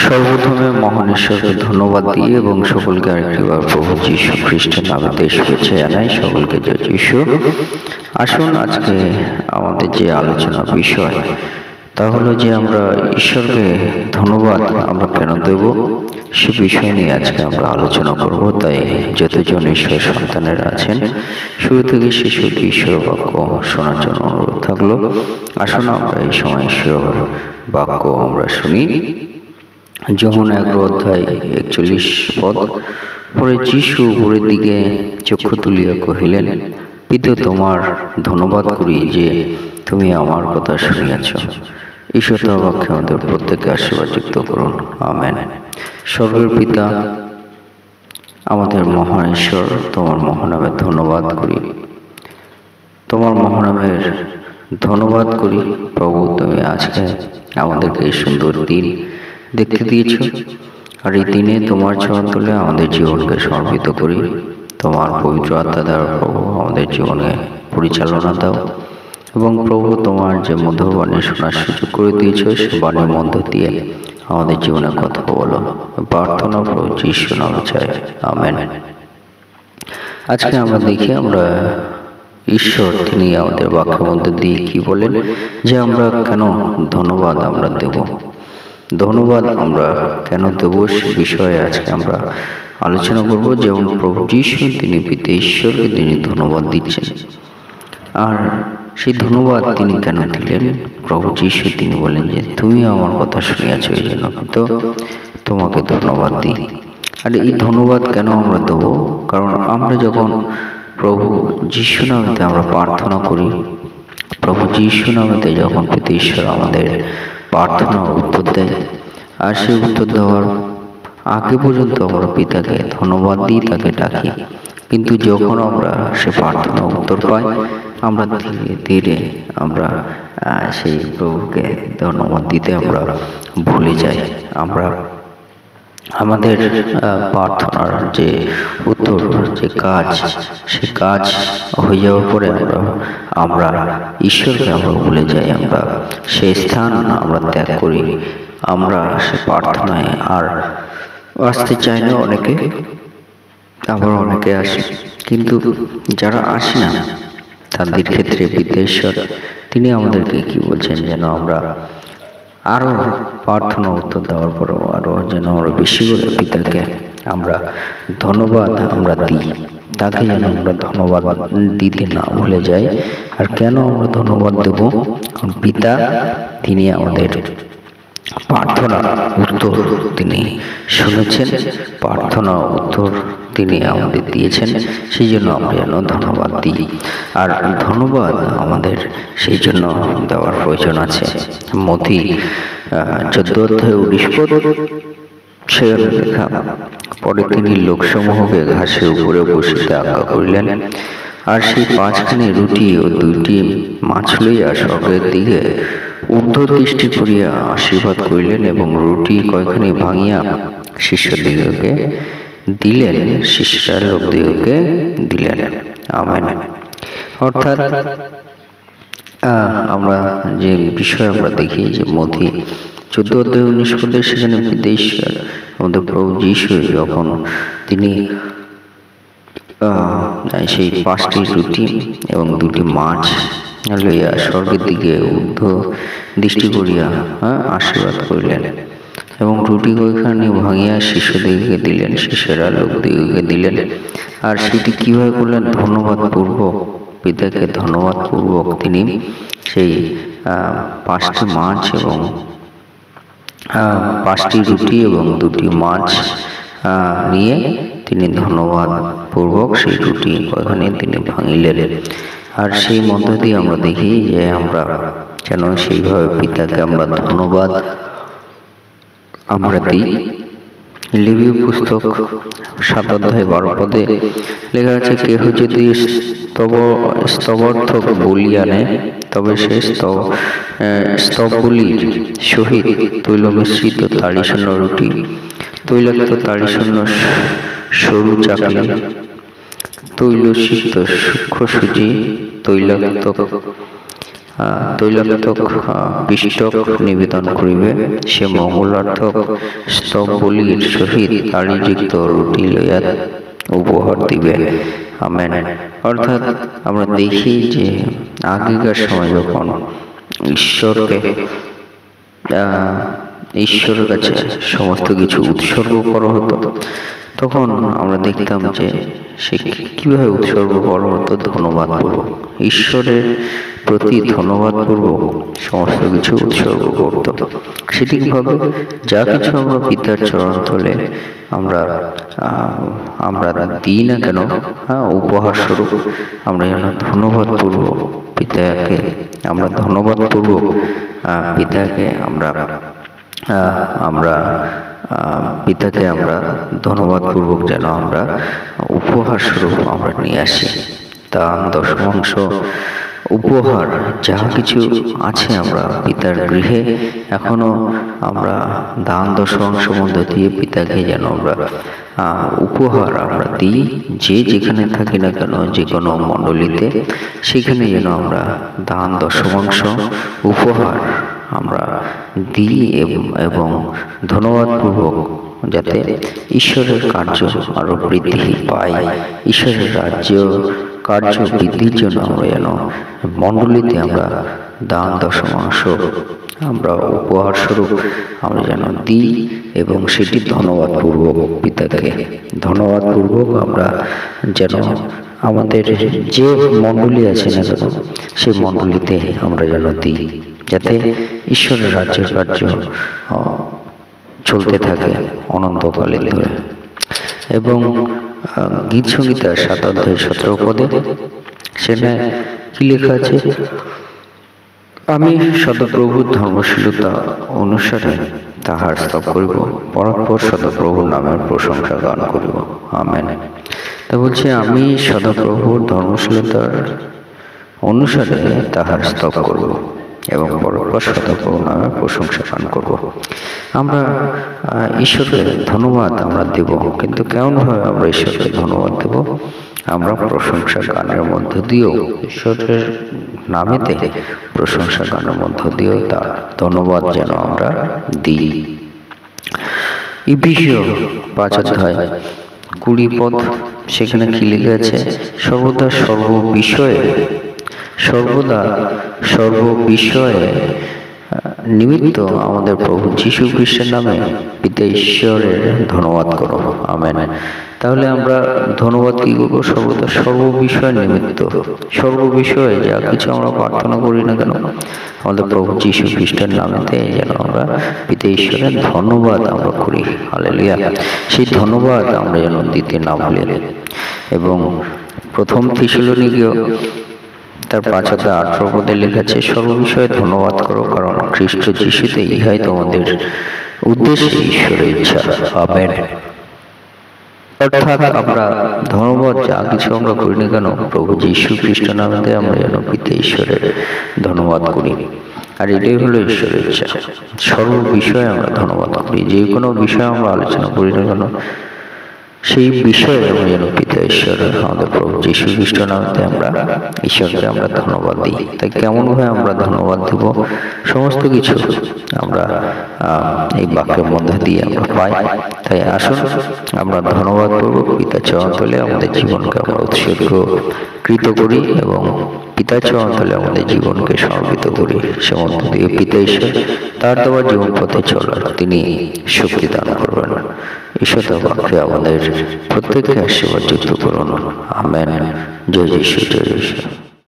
সর্বপ্রথমে মহান ঈশ্বরকে ধন্যবাদ দিয়ে এবং সকলকে আরেকটিবার প্রভু যীশু খ্রিস্টের নামে শুভেচ্ছা জানাই। সকলকে জয় যীশু। আসুন আজকে আমাদের যে আলোচনা বিষয় তা হলো যে আমরা ঈশ্বরকে ধন্যবাদ আমরা কেন দেব, সে বিষয় নিয়ে আজকে আমরা আলোচনা করব। তাই যতজন ঈশ্বর সন্তানেরা আছেন শুরু থেকে শেষ অবধি ঈশ্বর বাক্য শোনার জন্য অনুরোধ থাকলো। আসুন আমরা এই সময় ঈশ্বর বাক্য আমরা শুনি। যখন 11 অধ্যায় 41 পদ। পরে যীশু উপরের দিকে চক্ষু তুলিয়া কহিলেন, পিতা, তোমার ধন্যবাদ করি যে তুমি আমার কথা শুনিয়াছ। ঈশ্বর তার বাক্যে আমাদের প্রত্যেককে আশীর্বাদ যুক্ত করুন, আমেন। স্বর্গের পিতা, আমাদের মহান ঈশ্বর, তোমার মহানামের ধন্যবাদ করি, তোমার মহানামের ধন্যবাদ করি প্রভু। তুমি আজকে আমাদেরকে এই সুন্দর দিন দেখতে দিয়েছ, আর এই দিনে তোমার চরণ তলে আমাদের জীবনকে সমর্পিত করি। তোমার পবিত্র আত্মা দ্বারা প্রভু আমাদের জীবনে পরিচালনা দাও, এবং প্রভু তোমার যে মধুর বাণী শোনার সুযোগ করে দিয়েছ, সে বাণীর মধ্য দিয়ে আমাদের জীবনে কথা বলো। প্রার্থনা প্রভু যীশু নামে চাই, আমেন। আজকে আমরা দেখি আমরা ঈশ্বর তিনি আমাদের বাক্যের মধ্যে দিয়ে কি বলেন যে আমরা কেন ধন্যবাদ আমরা দেব, ধন্যবাদ আমরা কেন দেব সে বিষয়ে আজকে আমরা আলোচনা করব। যেমন প্রভু যীশু তিনি পিতা ঈশ্বরকে তিনি ধন্যবাদ দিচ্ছেন, আর সেই ধন্যবাদ তিনি কেন দিলেন? প্রভু যীশু তিনি বলেন যে তুমি আমার কথা শুনিয়াছ, এই জন্য তো তোমাকে ধন্যবাদ দিই। আর এই ধন্যবাদ কেন আমরা দেবো? কারণ আমরা যখন প্রভু যীশু নামেতে আমরা প্রার্থনা করি, প্রভু যীশু নামেতে যখন পিতা ঈশ্বর আমাদের প্রার্থনা উত্তর দেয়, আর সেই উত্তর দেওয়ার আগে পর্যন্ত আমরা পিতাকে ধন্যবাদ দিই, তাকে ডাকি। কিন্তু যখন আমরা সে প্রার্থনা উত্তর পাই, আমরা ধীরে ধীরে আমরা সেই প্রভুকে ধন্যবাদ দিতে আমরা ভুলে যাই। আমরা আমাদের প্রার্থনার যে উত্তর, যে কাজ, সে কাজ হয়ে যাওয়ার পরে আমরা ঈশ্বরকে আমরা ভুলে যাই। আমরা সেই স্থান আমরা ত্যাগ করি, আমরা সে প্রার্থনায় আর আসতে চাই না। অনেকে আবার অনেকে আসে, কিন্তু যারা আসে না তাদের ক্ষেত্রে পিতা ঈশ্বর তিনি আমাদেরকে কি বলছেন, যেন আমরা আরো প্রার্থনা উত্তর দেওয়ার পরেও আরো যেন আমরা বেশি করে পিতাকে আমরা ধন্যবাদ আমরা দিই, তাকে যেন আমরা ধন্যবাদ দিতে না ভুলে যাই। আর কেন আমরা ধন্যবাদ দেব? কারণ পিতা তিনি আমাদের প্রার্থনা উত্তর তিনি শুনেছেন, প্রার্থনা উত্তর তিনি আমাদের দিয়েছেন, সেই জন্য আমরা যেন ধন্যবাদ দিই। আর ধন্যবাদ আমাদের সেই জন্য দেওয়ার প্রয়োজন আছে। মথি 14 অধ্যায় 19 পদ সেখানে লেখা, পরে তিনি লোকসমূহকে ঘাসের উপরে বসিতে আজ্ঞা করিলেন, আর সেই 5খানি রুটি ও 2টি মাছ লইয়া স্বর্গের দিকে ঊর্ধ্ব দৃষ্টি করিয়া আশীর্বাদ করিলেন, এবং রুটি কয়খানি ভাঙিয়া শিষ্যদিগকে দিলেন, শিষ্যরা লোকদিগকে দিলেন, আমেন। অর্থাৎ আমরা যে বিষয় আমরা দেখি যে মথি 14 অধ্যায় 19 পদে সেখানে পিতা ঈশ্বর আমাদের প্রভু যীশু যখন তিনি সেই 5টি রুটি এবং 2টি মাছ লইয়া স্বর্গের দিকে ঊর্ধ্ব দৃষ্টি করিয়া আশীর্বাদ করিলেন, এবং রুটি কয়খানি ভাঙিয়া শিষ্যদিগকে দিলেন, শিষ্যরা লোকদিগকে দিলেন। আর সেটি কিভাবে করলেন? ধন্যবাদ পূর্বক, পিতাকে ধন্যবাদ পূর্বক তিনি সেই 5টি মাছ এবং 5টি রুটি এবং 2টি মাছ নিয়ে তিনি ধন্যবাদ পূর্বক সেই রুটি কয়খানি তিনি ভাঙিলেন। আর সেই মধ্য দিয়ে আমরা দেখি যে আমরা যেন সেইভাবে পিতাকে আমরা ধন্যবাদ আমরা দিই। লেবীয় পুস্তক 7 অধ্যায় 12 পদে লেখা আছে, কেহ যদি স্তবার্থক বলি আনে, তবে সে স্তববলির সহিত তৈল মিশ্রিত তাড়িশূন্য রুটি, তৈলাক্ত তাড়িশূন্য সরু চাকলি, তৈলসিক্ত সূক্ষ্ম সুজি, তৈলাক্ত তৈলাক্তক পিষ্টক নিবেদন করিবে, সে মঙ্গলার্থক স্তব বলির সহিত আড়িযুক্ত রুটি লইয়া উপহার দিবে। আমেন। অর্থাৎ আমরা দেখি যে আগেকার সময় যখন ঈশ্বরের কাছে সমস্ত কিছু উৎসর্গ করা হতো, তখন আমরা দেখতাম যে সে কিভাবে উৎসর্গ করা হতো, ধন্যবাদ পূর্বক, ঈশ্বরের প্রতি ধন্যবাদ পূর্বক সমস্ত কিছু উৎসর্গ করত। সেটি কিভাবে? যা কিছু আমরা পিতার চরণতলে আমরা দিই না কেন, উপহার স্বরূপ আমরা যেন ধন্যবাদ পূর্বক পিতাকে ধন্যবাদ পূর্বক পিতাকে ধন্যবাদ পূর্বক যেন আমরা উপহার স্বরূপ আমরা নিয়ে আসি। দান, দশমাংশ, উপহার যা কিছু আছে আমরা পিতার গৃহে এখনো আমরা দান দশমাংশ মধ্য দিয়ে পিতাকে যেন আমরা উপহার আমরা দিই। যে যেখানে থাকি না কেন, যে কোনো মণ্ডলীতে, সেখানে যেন আমরা দান দশমাংশ উপহার আমরা দিই এবং ধন্যবাদ পূর্বক, যাতে ঈশ্বরের কার্য আরো বৃদ্ধি পায়, ঈশ্বরের কার্য বৃদ্ধির জন্য আমরা যেন মণ্ডলীতে আমরা দান দশমাংশ আমরা উপহার স্বরূপ আমরা যেন দিই, এবং সেটি ধন্যবাদ পূর্বক পিতাকে ধন্যবাদ পূর্বক আমরা যেন আমাদের যে মণ্ডলী আছে না কেন, সেই মণ্ডলীতে আমরা যেন দিই, যাতে ঈশ্বরের রাজ্যের কার্য চলতে থাকে অনন্তকালে ধরে। এবং গীত সংহিতার 7 অধ্যায় 17 পদে সেখানে কি লেখা আছে? আমি সদাপ্রভুর ধর্মশীলতা অনুসারে তাহার স্তব করিব, পরাৎপর সদাপ্রভুর নামের প্রশংসা গান করিব। আমেন। তা বলছে, আমি সদাপ্রভুর ধর্মশীলতার অনুসারে তাহার স্তব করব এবং পরপর সদাপ্রভুর নামে প্রশংসা গান করব। আমরা ঈশ্বরকে ধন্যবাদ আমরা দেব, কিন্তু কেমনভাবে আমরা ঈশ্বরকে ধন্যবাদ দেব? আমরা প্রশংসা গানের মধ্য দিয়েও, ঈশ্বরের নামেতে প্রশংসা গানের মধ্য দিয়েও তার ধন্যবাদ যেন আমরা দিই। ইফিসীয় 5 অধ্যায় 20 পদ, সেখানে কি লেখা আছে? সর্বদা সর্ববিষয়ে নিমিত্ত আমাদের প্রভু যীশু খ্রিস্টের নামে পিতা ঈশ্বরের ধন্যবাদ করো। আমেন। তাহলে আমরা ধন্যবাদ কি করবো? সর্বদা সর্ববিষয় নিমিত্ত, সর্ববিষয়ে যা কিছু আমরা প্রার্থনা করি না কেন, আমাদের প্রভু যীশু খ্রিস্টের নামেতে যেন আমরা পিতা ঈশ্বরের ধন্যবাদ আমরা করি। হালেলুয়া। সেই ধন্যবাদ আমরা যেন দিতে না ভুলি। এবং প্রথম থিসলনিকীয় তার 5 অধ্যায় 18 পদে লেখা আছে, সর্ববিষয়ে ধন্যবাদ করো, কারণ খ্রিস্ট যীশুতে ইহাই তোমাদের উদ্দেশ্যে ঈশ্বরের ইচ্ছা। আমেন। অর্থাৎ আমরা ধন্যবাদ যা কিছু আমরা করি না কেন, প্রভু যীশু খ্রিস্ট নামেতে আমরা যেন পিতা ঈশ্বরের ধন্যবাদ করি। আর এটাই হলো ঈশ্বরের ইচ্ছা। সর্ববিষয়ে আমরা ধন্যবাদ করি, যে কোনো বিষয়ে আমরা আলোচনা করি না কেন, সেই বিষয়ে আমরা যেন পিতা ঈশ্বরের, আমাদের প্রভু যীশু খ্রিস্ট নামেতে আমরা ঈশ্বরকে আমরা ধন্যবাদ দিই। তাই কেমনভাবে আমরা ধন্যবাদ দেব? সমস্ত কিছু আমরা এই বাক্যের মধ্যে দিয়ে আমরা পাই। তাই আসুন আমরা ধন্যবাদ করব, পিতার চরণতলে আমাদের জীবনকে আমরা উৎসর্গকৃত করি এবং পিতার চরণতলে আমাদের জীবনকে সমর্পিত করি। সে মধ্য দিয়ে পিতা ঈশ্বর তার দেওয়া জীবন পথে চলার তিনি শক্তি দান করবেন। ঈশ্বর বাক্যে আমাদের প্রত্যেককে আশীর্বাদ যুক্ত করুন। আমেন। জয় যীশু, জয় যীশু।